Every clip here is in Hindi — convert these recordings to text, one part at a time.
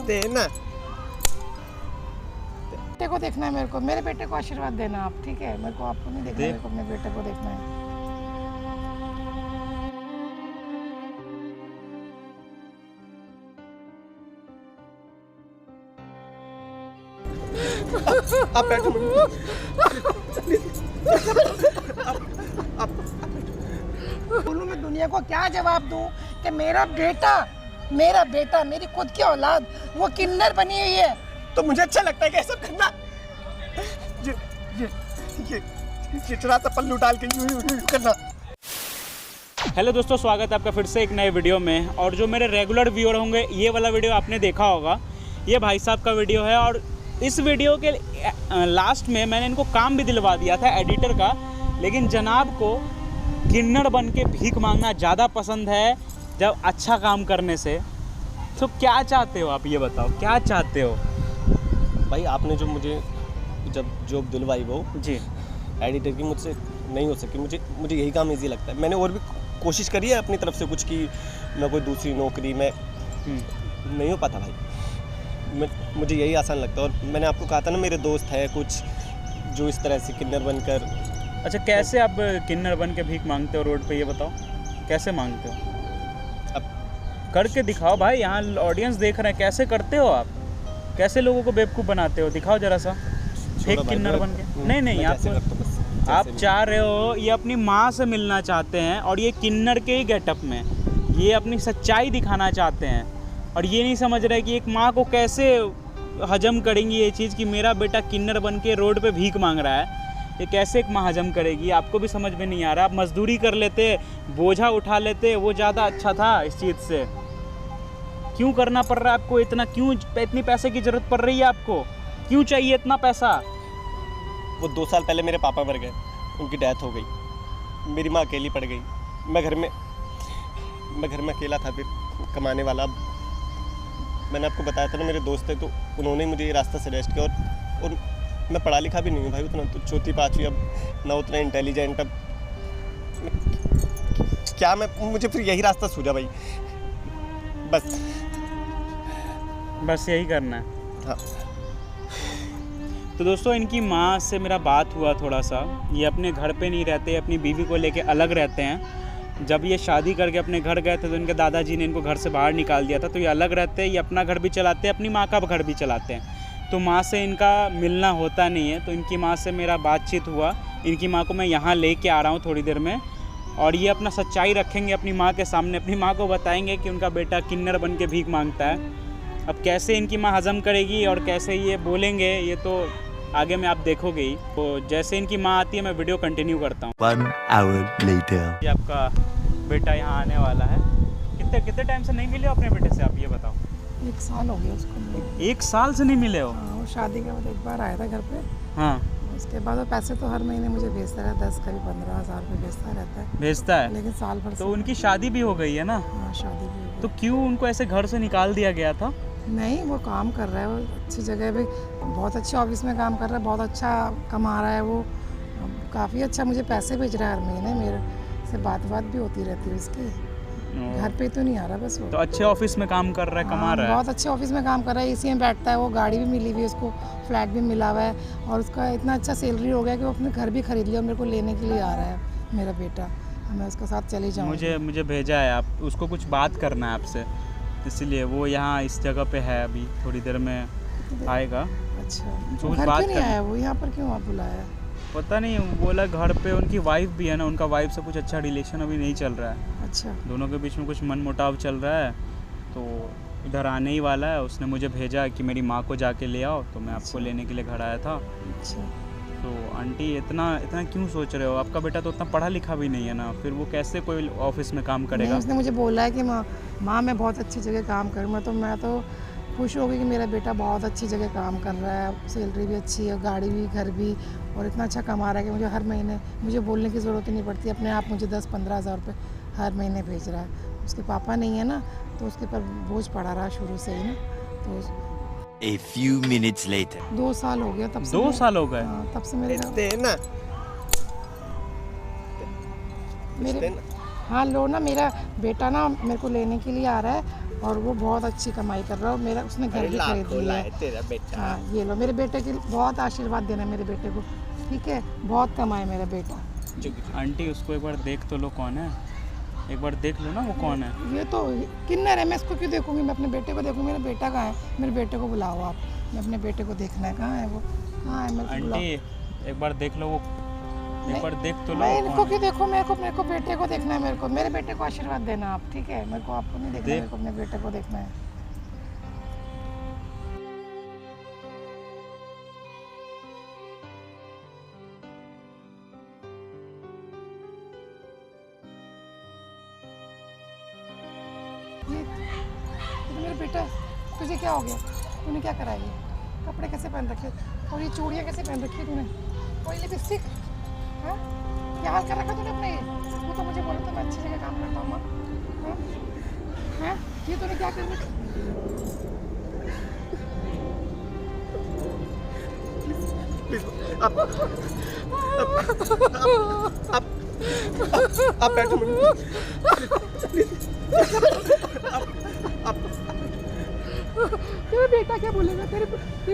देना। बेटे को देखना है मेरे को, मेरे बेटे को आशीर्वाद देना आप, ठीक है? मेरे को आपको नहीं देखना, मेरे को अपने बेटे को देखना है। आप बैठो। बोलूं मैं दुनिया को क्या जवाब दूं कि मेरा बेटा मेरी खुद की औलाद वो किन्नर बनी हुई है। तो मुझे अच्छा लगता है कि ऐसा करना। ये चढ़ा सा पल्लू डाल के यूं करना। हेलो दोस्तों, स्वागत है आपका फिर से एक नए वीडियो में। और जो मेरे रेगुलर व्यूअर होंगे, ये वाला वीडियो आपने देखा होगा, ये भाई साहब का वीडियो है। और इस वीडियो के लास्ट में मैंने इनको काम भी दिलवा दिया था एडिटर का, लेकिन जनाब को किन्नर बन के भीख मांगना ज़्यादा पसंद है जब अच्छा काम करने से। तो क्या चाहते हो आप, ये बताओ क्या चाहते हो? भाई आपने जो मुझे जब जॉब दिलवाई वो जी एडिटर की, मुझसे नहीं हो सकी। मुझे यही काम इजी लगता है। मैंने और भी कोशिश करी है अपनी तरफ से कुछ की, मैं कोई दूसरी नौकरी में नहीं हो पाता भाई। मुझे यही आसान लगता है। और मैंने आपको कहा था ना, मेरे दोस्त है कुछ जो इस तरह से किन्नर बनकर। अच्छा, कैसे आप किन्नर बन के भीख मांगते हो रोड पे, ये बताओ कैसे मांगते हो? अब करके दिखाओ भाई, यहाँ ऑडियंस देख रहे हैं। कैसे करते हो आप? कैसे लोगों को बेवकूफ़ बनाते हो? दिखाओ जरा सा फेक किन्नर बन के। नहीं आप चाह रहे हो, ये अपनी माँ से मिलना चाहते हैं और ये किन्नर के ही गेटअप में ये अपनी सच्चाई दिखाना चाहते हैं। और ये नहीं समझ रहे कि एक माँ को कैसे हजम करेंगी ये चीज़ कि मेरा बेटा किन्नर बन के रोड पे भीख मांग रहा है। ये कैसे एक माँ हजम करेगी? आपको भी समझ में नहीं आ रहा। आप मजदूरी कर लेते, बोझा उठा लेते, वो ज़्यादा अच्छा था इस चीज़ से। क्यों करना पड़ रहा है आपको इतना? क्यों इतनी पैसे की ज़रूरत पड़ रही है आपको? क्यों चाहिए इतना पैसा? वो 2 साल पहले मेरे पापा मर गए, उनकी डेथ हो गई। मेरी माँ अकेली पड़ गई। मैं घर में अकेला था, फिर कमाने वाला। मैंने आपको बताया था ना, मेरे दोस्त थे तो उन्होंने मुझे ये रास्ता सजेस्ट किया। और मैं पढ़ा लिखा भी नहीं हूँ भाई उतना, तो चौथी पाँचवीं, अब ना उतना इंटेलिजेंट। अब क्या मुझे फिर यही रास्ता सूझा भाई, बस यही करना है। हाँ। तो दोस्तों, इनकी माँ से मेरा बात हुआ थोड़ा सा। ये अपने घर पे नहीं रहते, अपनी बीवी को लेके अलग रहते हैं। जब ये शादी करके अपने घर गए थे तो इनके दादाजी ने इनको घर से बाहर निकाल दिया था। तो ये अलग रहते हैं, ये अपना घर भी चलाते हैं, अपनी माँ का घर भी चलाते हैं। तो माँ से इनका मिलना होता नहीं है। तो इनकी माँ से मेरा बातचीत हुआ। इनकी माँ को मैं यहाँ लेके आ रहा हूँ थोड़ी देर में, और ये अपना सच्चाई रखेंगे अपनी माँ के सामने। अपनी माँ को बताएंगे कि उनका बेटा किन्नर बन के भीख मांगता है। अब कैसे इनकी माँ हजम करेगी और कैसे ये बोलेंगे, ये तो आगे में आप देखोगे ही। तो जैसे इनकी माँ आती है मैं वीडियो कंटिन्यू करता हूँ। 1 hour later. ये आपका बेटा यहाँ आने वाला है। कितने टाइम से नहीं मिले अपने बेटे से, आप ये बताओ? 1 साल हो गया उसको। 1 साल से नहीं मिले हो? हाँ, वो शादी के बाद एक बार आया था घर पे। हाँ। उसके बाद वो पैसे तो हर महीने मुझे भेजता रहता है, 10 कभी 15,000 रुपये भेजता है। लेकिन साल भर तो उनकी शादी भी हो गई है ना? हाँ, शादी भी हो गई। तो क्यों उनको ऐसे घर से निकाल दिया गया था? नहीं, वो काम कर रहा है, वो अच्छी जगह पे, बहुत अच्छे ऑफिस में काम कर रहा है, बहुत अच्छा कमा रहा है वो, काफ़ी अच्छा मुझे पैसे भेज रहा है हर महीने। मेरे से बात भी होती रहती है उसकी। घर पे तो नहीं आ रहा बस वो। तो अच्छे ऑफिस में काम कर रहा है, कमा रहा है? बहुत अच्छे ऑफिस में काम कर रहा है, इसी में बैठता है वो। गाड़ी भी मिली हुई है उसको, फ्लैट भी मिला हुआ है, और उसका इतना अच्छा सैलरी हो गया कि वो अपने घर भी खरीद लिया और मेरे को लेने के लिए आ रहा है मेरा बेटा। मैं उसके साथ चली जाऊँ। मुझे भेजा है, आप उसको कुछ बात करना है आपसे, इसलिए वो यहाँ इस जगह पे है। अभी थोड़ी देर में आएगा। अच्छा, तो घर क्यों नहीं आया वो? यहाँ पर क्यों आप बुलाया? पता नहीं, बोला घर पे उनकी वाइफ भी है ना, उनका वाइफ से कुछ अच्छा रिलेशन अभी नहीं चल रहा है। अच्छा। दोनों के बीच में कुछ मनमुटाव चल रहा है, तो इधर आने ही वाला है। उसने मुझे भेजा कि मेरी माँ को जाके ले आओ, तो मैं आपको लेने के लिए घर आया था। अच्छा। तो आंटी इतना क्यों सोच रहे हो? आपका बेटा तो उतना पढ़ा लिखा भी नहीं है ना, फिर वो कैसे कोई ऑफिस में काम करेगा? उसने मुझे बोला है कि माँ मैं बहुत अच्छी जगह काम करूँगा। तो मैं तो खुश हो गई कि मेरा बेटा बहुत अच्छी जगह काम कर रहा है, सैलरी भी अच्छी है, गाड़ी भी, घर भी, और इतना अच्छा कमा रहा है कि मुझे हर महीने मुझे बोलने की ज़रूरत ही नहीं पड़ती। अपने आप मुझे 10-15 हज़ार रुपये हर महीने भेज रहा है। उसके पापा नहीं है ना, तो उसके पर बोझ पड़ा रहा शुरू से ही ना। तो A few minutes later. 2 साल हो गया तब से। 2 साल हो गए? हाँ, तब से मेरे हाँ लो ना, मेरा बेटा ना मेरे को लेने के लिए आ रहा है, और वो बहुत अच्छी कमाई कर रहा है और मेरा उसने घर भी खरीद लिया है। तेरा बेटा। हाँ ये लो, मेरे बेटे के बहुत आशीर्वाद देना मेरे बेटे को, ठीक है, बहुत कमाए मेरा बेटा। आंटी उसको एक बार देख तो लो कौन है, एक बार देख लो ना वो कौन है। ये तो किन्नर है, मैं इसको क्यों देखूंगी, मैं अपने बेटे को देखूंगी। मेरा बेटा कहाँ है, मेरे बेटे को बुलाओ आप, मैं अपने बेटे को देखना है, कहाँ है वो, कहाँ है, मेरे को बुलाओ। आंटी एक बार देख लो वो, एक बार देख तो लो मैं वो इनको कौन क्यों है। देखूं, मेरे को बेटे को देखना है, मेरे बेटे को आशीर्वाद देना आप, ठीक है, मेरे को आपको नहीं देखना, मेरे को अपने बेटे को देखना है। ये मेरा बेटा, तुझे क्या हो गया, तूने क्या करा ये, कपड़े कैसे पहन रखे और ये चूड़ियाँ कैसे पहन रखी है तूने, और ये लिपस्टिक, हाँ क्या हाल कर रखा तूने अपने ये, तू तो मुझे बोला था मैं अच्छी जगह काम करता हूँ माँ, हाँ ये तूने क्या कर रखा। आप बैठो तेरा बेटा क्या बोलेगा, तेरी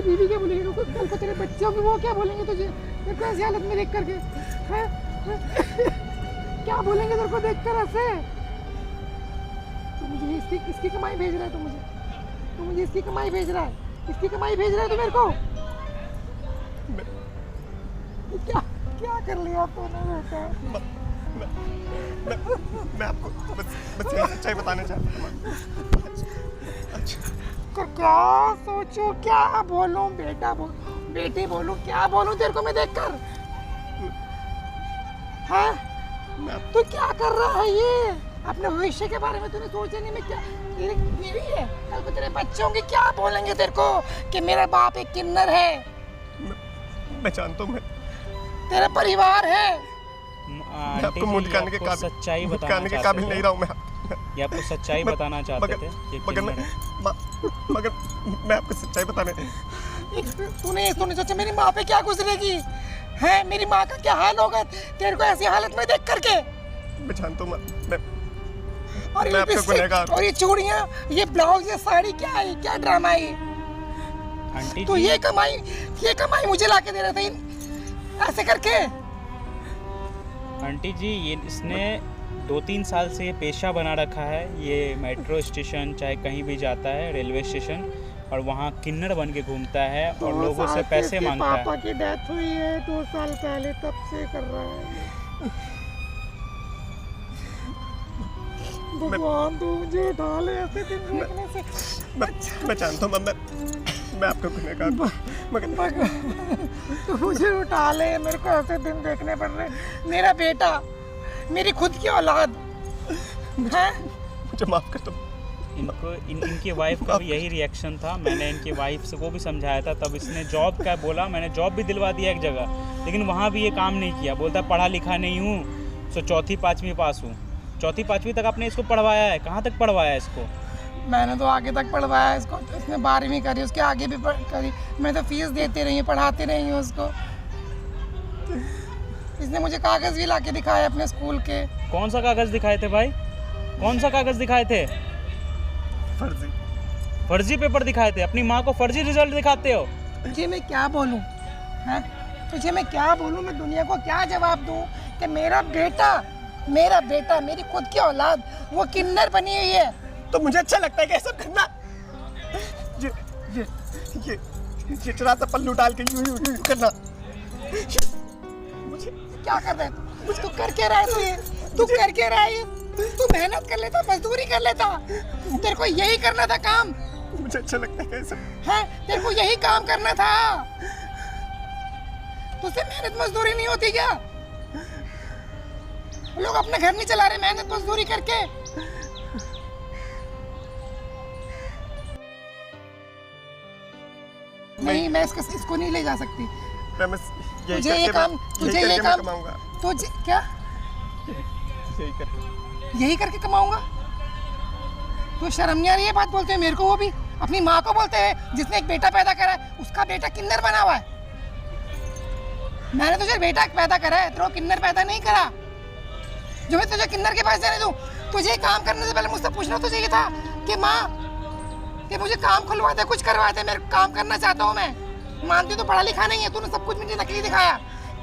बीवी क्या बोलेगी, कल को तेरे बच्चे होंगे वो क्या बोलेंगे तुझे, तेरे को ऐसी हालत में देख करके, हैं? क्या बोलेंगे तेरे को देख कर ऐसे। तू मुझे इसकी कमाई भेज रहा है, तू मुझे इसकी कमाई भेज रहा है, इसकी कमाई भेज रहा है तू मेरे को। क्या क्या कर लिया तूने बेटा। मैं आपको बस ये सच्चाई बताना चाहता हूँ। तो क्या सोचूं, क्या बोलूं, बेटी बोलूं, क्या बोलूं तेरे को मैं देखकर, हाँ तू क्या कर रहा है ये, अपने भविष्य के बारे में तूने सोचा नहीं। मैं क्या, तेरी बीवी है, कल को तेरे बच्चे होंगे, क्या बोलेंगे तेरे को कि मेरा बाप एक किन्नर है। मैं जानता हूँ, तेरा परिवार है। मैं आपको मुंह दिखाने के काबिल, सच्चाई दिखाने बताना के काबिल नहीं रहा हूँ मैं। ये आपको सच्चाई बताना चाहते थे कि मगर मैं आपको सच्चाई बताने, तूने सोचा मेरी माँ पे क्या गुजरेगी, है मेरी माँ का क्या हाल होगा तेरे को ऐसी हालत में देख करके। मैं जानता हूँ, और मैं आपका गुनहगार हूँ। और ये चूड़ियाँ, ये ब्लाउज, ये साड़ी, क्या है, क्या ड्रामा है आंटी तो जी, ये कमाई मुझे लाके दे रहा था ऐसे करके। आंटी जी ये इसने 2-3 साल से ये पेशा बना रखा है, ये मेट्रो स्टेशन चाहे कहीं भी जाता है, रेलवे स्टेशन, और वहाँ किन्नर बन के घूमता है और लोगों से पैसे मांगता है। पापा की डेथ हुई है 2 साल पहले, तब से कर रहा है। भगवान तू मुझे उठा ले ऐसे दिन देखने से। मैं जानता हूँ, मैं आपका गुनहगार हूँ, मगर तू मुझे उठा ले, मेरे को ऐसे दिन देखने पड़ रहे। मेरा बेटा, मेरी खुद की औलाद है। मुझे माफ कर दो। इनको इनकी वाइफ का भी यही रिएक्शन था। मैंने इनकी वाइफ से को भी समझाया था, तब इसने जॉब का बोला, मैंने जॉब भी दिलवा दिया एक जगह, लेकिन वहाँ भी ये काम नहीं किया। बोलता पढ़ा लिखा नहीं हूँ, सो 4वीं-5वीं पास हूँ। 4वीं-5वीं तक आपने इसको पढ़वाया है, कहाँ तक पढ़वाया है इसको? मैंने तो आगे तक पढ़वाया इसको, इसने 12वीं करी, उसके आगे भी करी, मैं तो फीस देती रही हूँ, पढ़ाती रही हूँ उसको। इसने मुझे कागज़ भी ला के दिखाए अपने स्कूल के। कौन सा कागज़ दिखाए थे भाई, कौन सा कागज़ दिखाए थे? फर्जी पेपर दिखाए थे। अपनी माँ को फर्जी रिजल्ट दिखाते हो। तुझे मैं क्या बोलूँ, हैं? तुझे मैं क्या बोलूँ, मैं दुनिया को क्या जवाब दूँ कि मेरा बेटा, मेरी खुद की औलाद वो किन्नर बनी हुई है। तो मुझे अच्छा लगता है कि ऐसा करना। ये चरा सा पल्लू डाल के यूं करना। मुझे क्या कर रहा है तू कर क्या रहा है तू कर क्या रहा है? तू मेहनत कर लेता, मजदूरी कर लेता, तेरे को यही करना था काम। मुझे अच्छा लगता है कैसे है, तेरे को यही काम करना था। तुझसे मेहनत मजदूरी नहीं होती क्या? लोग अपना घर नहीं चला रहे मेहनत मजदूरी करके। नहीं, मैं इसको नहीं ले जा सकती। तुझे ये काम तुझे क्या यही करके कमाऊंगा? तो शर्म नहीं आ रही है बात बोलते हैं मेरे को? वो भी अपनी माँ को बोलते हैं जिसने एक बेटा पैदा करा है, उसका बेटा किन्नर बना हुआ है। मैंने तुझे बेटा पैदा करा है, तेरे को किन्नर पैदा नहीं करा। जो मैं तुझे किन्नर के पास जाने दूं, तुझे काम करने से पहले मुझसे पूछना तो चाहिए था कि माँ कि मुझे काम खुलवा दे, कुछ करवा दे, मैं काम करना चाहता हूँ। मैं मानती तो पढ़ा लिखा नहीं है, तूने सब कुछ मुझे नकली दिखाया,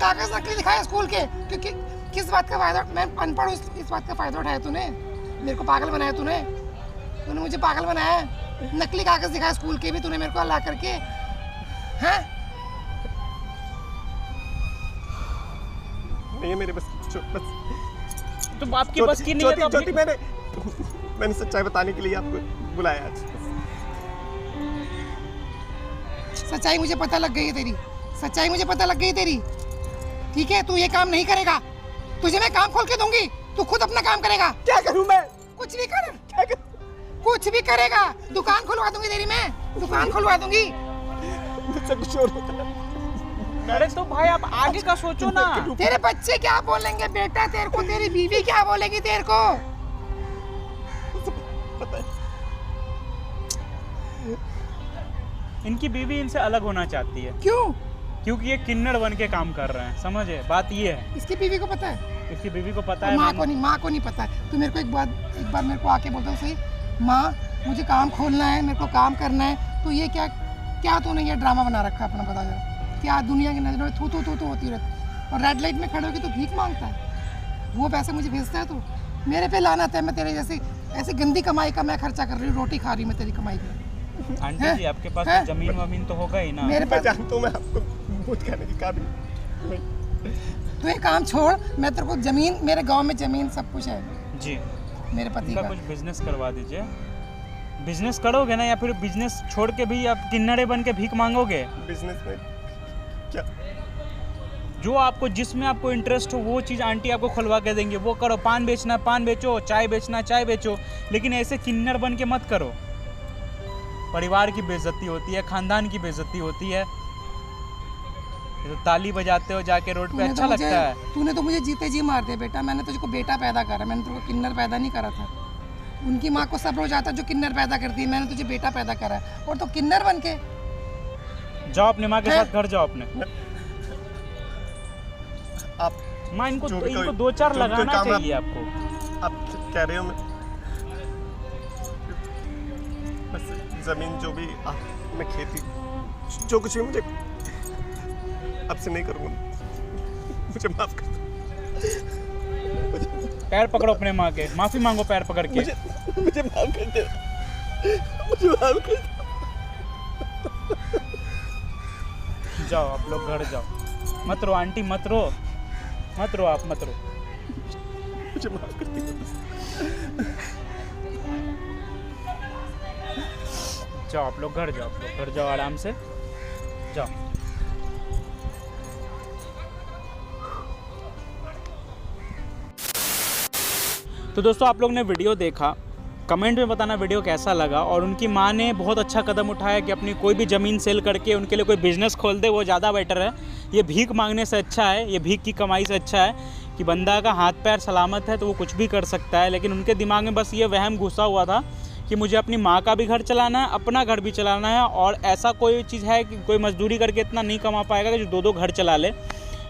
कागज नकली दिखाया स्कूल के, क्योंकि किस बात का फायदा, मैं अनपढ़ हूँ, इस बात का फायदा उठाया तूने, मेरे को पागल बनाया तूने मुझे पागल बनाया। नकली कागज दिखाया स्कूल के भी तूने मेरे को ला करके, हैं? नहीं है मेरे बस तो आपकी बस की नहीं है तो छोटी मैंने सच्चाई बताने के लिए आपको बुलाया आज। सच्चाई मुझे पता लग गई है तेरी, सच्चाई मुझे पता लग गई तेरी। ठीक है, तू ये काम नहीं करेगा, तुझे मैं काम खोल के दूंगी, तू खुद अपना काम करेगा। क्या करूं मैं? कुछ भी कर, क्या करूं? कुछ भी करेगा, दुकान खुलवा दूंगी तेरी, मैं दुकान खुलवा दूंगी। मुझसे कुछ और होता है। अरे तो भाई आप आगे का सोचो ना। तेरे बच्चे क्या बोलेंगे बेटा तेरे को, तेरी बीवी क्या बोलेगी तेरे को? पता है। इनकी बीवी इनसे अलग होना चाहती है। क्यों? क्योंकि ये किन्नर बन के काम कर रहे हैं, समझे? बात ये है। इसकी बीवी को पता है? इसकी बीवी को पता है। माँ को नहीं पता है। तू मेरे को एक बार मेरे को आके बोलता हूँ सही, माँ मुझे काम खोलना है, मेरे को काम करना है, तो ये क्या तूने ये ड्रामा बना रखा अपना, बता जरा। क्या दुनिया की नजरों में थू होती रहती, और रेड लाइट में खड़े होकर तो भीख मांगता है, वो पैसे मुझे भेजता है। तो मेरे पे लानत है, मैं तेरे जैसी ऐसी गंदी कमाई का मैं खर्चा कर रही हूँ, रोटी खा रही हूँ मैं तेरी कमाई पे। आंटी जी आपके पास तो जमीन वमीन तो होगा ही ना। मेरे पास जानता हूँ मैं आपको बहुत कहने की काबिल नहीं। तू ये काम छोड़, मैं तेरे को जमीन, मेरे गांव में जमीन सब कुछ है जी, मेरे पति का। कुछ बिजनेस करवा दीजिए। बिजनेस करोगे ना, या फिर बिजनेस छोड़ के भी आप किन्नरे बन के भीख मांगोगे? बिजनेस में क्या? जो आपको, जिसमें आपको इंटरेस्ट हो वो चीज़ आंटी आपको खुलवा के देंगे, वो करो। पान बेचना पान बेचो, चाय बेचना चाय बेचो, लेकिन ऐसे किन्नर बन के मत करो। परिवार की बेइज्जती होती है, खानदान की बेइज्जती होती है। ये तो ताली बजाते हो जाके रोड पे, अच्छा लगता है। तूने तो मुझे जीते जी मार दिया बेटा, मैंने तुझको बेटा पैदा करा, मैंने तुझको किन्नर पैदा नहीं करा था। उनकी माँ को सब रोज आता जो किन्नर पैदा करती है, मैंने तुझे बेटा पैदा करा है, और तो किन्नर बन के जाओ अपनी माँ के साथ घर जाओ अपने। आप माँ इनको 2-4 लगाना चाहिए आपको। आप कह रहे हो बस जमीन जो भी मैं खेती जो कुछ भी मुझे अब से नहीं करूँगा, मुझे माफ कर दो। पैर पकड़ो अपने माँ के, माफी मांगो पैर पकड़ के। मुझे माफ कर दे, मुझे माफ कर दे। जाओ आप लोग घर जाओ, मत रो आंटी, मत रो आप, मत रो। मुझे माफ कर दे। जाओ आप लोग घर जाओ, घर जाओ आराम से जाओ। तो दोस्तों आप लोग ने वीडियो देखा, कमेंट में बताना वीडियो कैसा लगा। और उनकी माँ ने बहुत अच्छा कदम उठाया कि अपनी कोई भी ज़मीन सेल करके उनके लिए कोई बिज़नेस खोल दे, वो ज़्यादा बेटर है। ये भीख मांगने से अच्छा है, ये भीख की कमाई से अच्छा है कि बंदा का हाथ पैर सलामत है तो वो कुछ भी कर सकता है। लेकिन उनके दिमाग में बस ये वहम घुसा हुआ था कि मुझे अपनी माँ का भी घर चलाना है, अपना घर भी चलाना है, और ऐसा कोई चीज़ है कि कोई मजदूरी करके इतना नहीं कमा पाएगा कि जो 2 घर चला ले।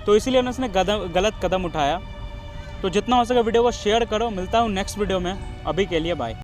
तो इसीलिए उसने गलत कदम उठाया। तो जितना हो सके वीडियो को शेयर करो। मिलता हूँ नेक्स्ट वीडियो में, अभी के लिए बाय।